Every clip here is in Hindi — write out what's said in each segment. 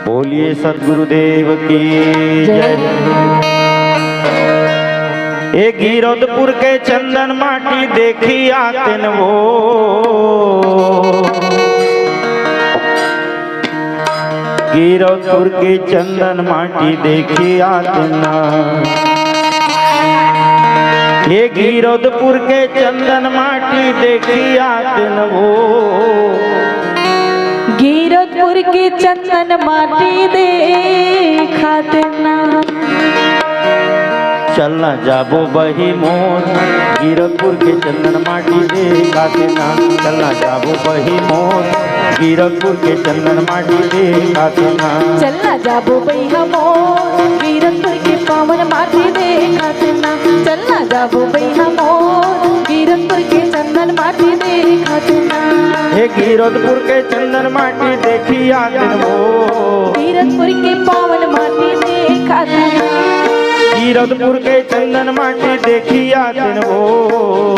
बोलिए सदगुरुदेव की जय। एक गिरौदपुर के चंदन माटी देखी आते न वो, गिरौदपुर के चंदन माटी देखी आते न। ये गिरौदपुर के चंदन माटी देखी आते न वो, गिरौदपुर के चंदन माटी देखाते ना। चलना जाबो बही मोर, गिरौदपुर के चंदन माटी देखाते ना। चलना जाबो बही मोर, गिरौदपुर के चंदन माटी देखाते ना। चलना जाबो बही मोर, गिरौदपुर के पावन माटी देखाते ना। चलना जाबो बही मोर, गिरौदपुर के चंदन माटी देखाते ना। हे गिरौदपुर के चंदन माटी देखी आते वो, गिरौदपुर के पावन माटी देखाते ना। गिरौदपुर के चंदन माटी देखी आते वो,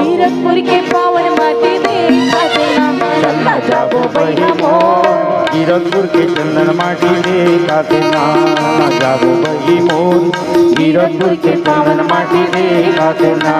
गिरौदपुर के पावन माटी देखाते ना। चलना जाबो बही मोर, गिरौदपुर के चंदन माटी देखाते ना। जाबो बही मोर, गिरौदपुर के चंदन माटी देखाते ना।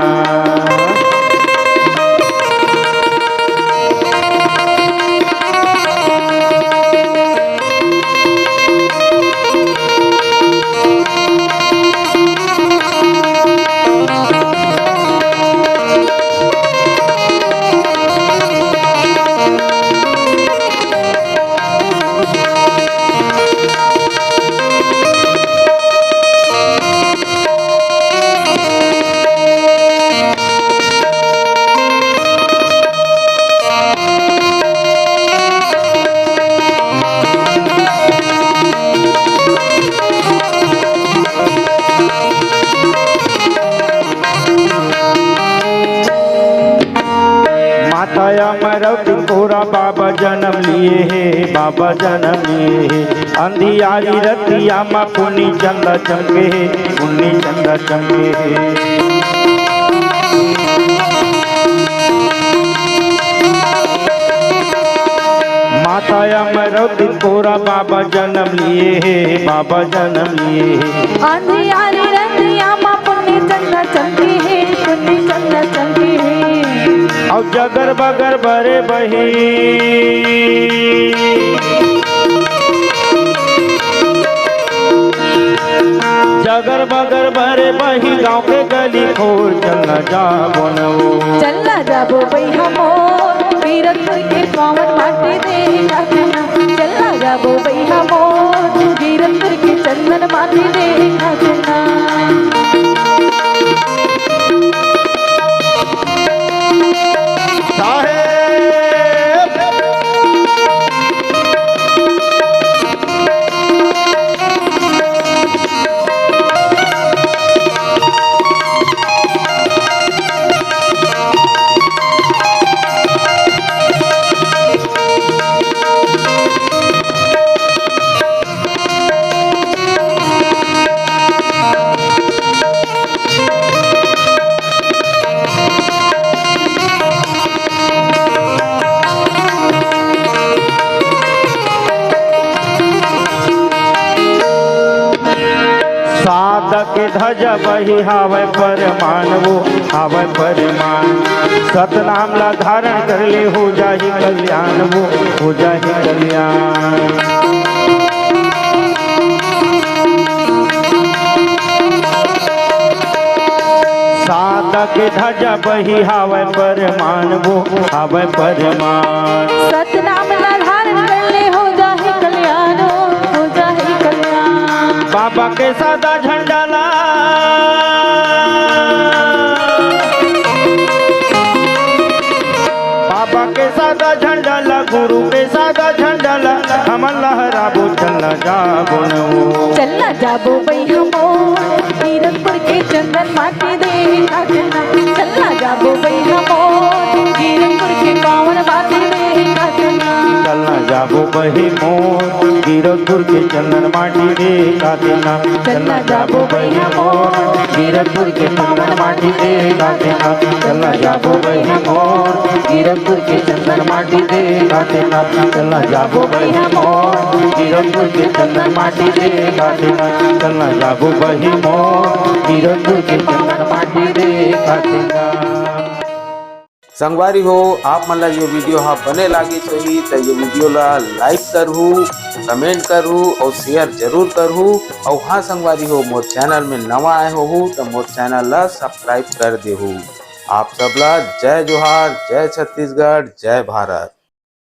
अमरौती कोरा बाबा जन्म लिए है, बाबा जन्म लिए है। अंधियारी रतिया माँ पुन्नी चंदा चमके है, पुन्नी चंदा चमके है। माता अमरौती कोरा बाबा जन्म लिए है, बाबा जन्म लिए है। अंधियारी रतिया माँ पुन्नी चंदा चमके है, पुन्नी चंदा चमके है। और जगर बगर भरे बही, जगर बगर भरे बही गाँव के गली खोर। चलना जाबो न वो, चलना जाबो बही मोर, गिरौदपुर के पावन माटी देखाते ना। चलना जाबो बही मोर, गिरौदपुर के चंदन माटी देखाते ना। साधक ध्वजा बही हावै परमान वो, हावै परमान। सतनाम ला धारण कर ले, हो जाहि कल्याण वो, हो जाहि कल्याण। साधक ध्वजा बही हावै परमान वो, हावै परमान। सतनाम ला धारण कर ले, हो जाहि कल्याण, हो जाहि कल्याण। बाबा के सादा झंडा ला, बाबा के सादा झंडा ला, गुरु के सादा झंडा ला। हम लहराबो चलना जाबो न वो, चलना जाबो बही मोर, गिरौदपुर के चंदन माटी देखाते ना। चलना जाबो बही मोर, गिरौदपुर के पावन वीरतपुर के चंदन माटी देखा देना चलना जाबो भैया मोर वीरतपुर के चंदन माटी देखा देना चलना जाबो भैया मोर वीरतपुर के चंदन माटी देखा देना चलना जाबो भैया मोर वीरतपुर के चंदन माटी देखा देना चलना जाबो भैया मोर वीरतपुर के चंदन माटी देखा देना। संगवारी हो आप मन ला ये वीडियो हाँ बने लागे सही तो ये वीडियो ला लाइक करहू, कमेंट करहू और शेयर जरूर करहू। और हाँ संगवारी हो मोर चैनल में नवा आए हो तो मोर चैनल ला सब्सक्राइब कर देहू। आप सबला जय जोहार, जय छत्तीसगढ़, जय भारत।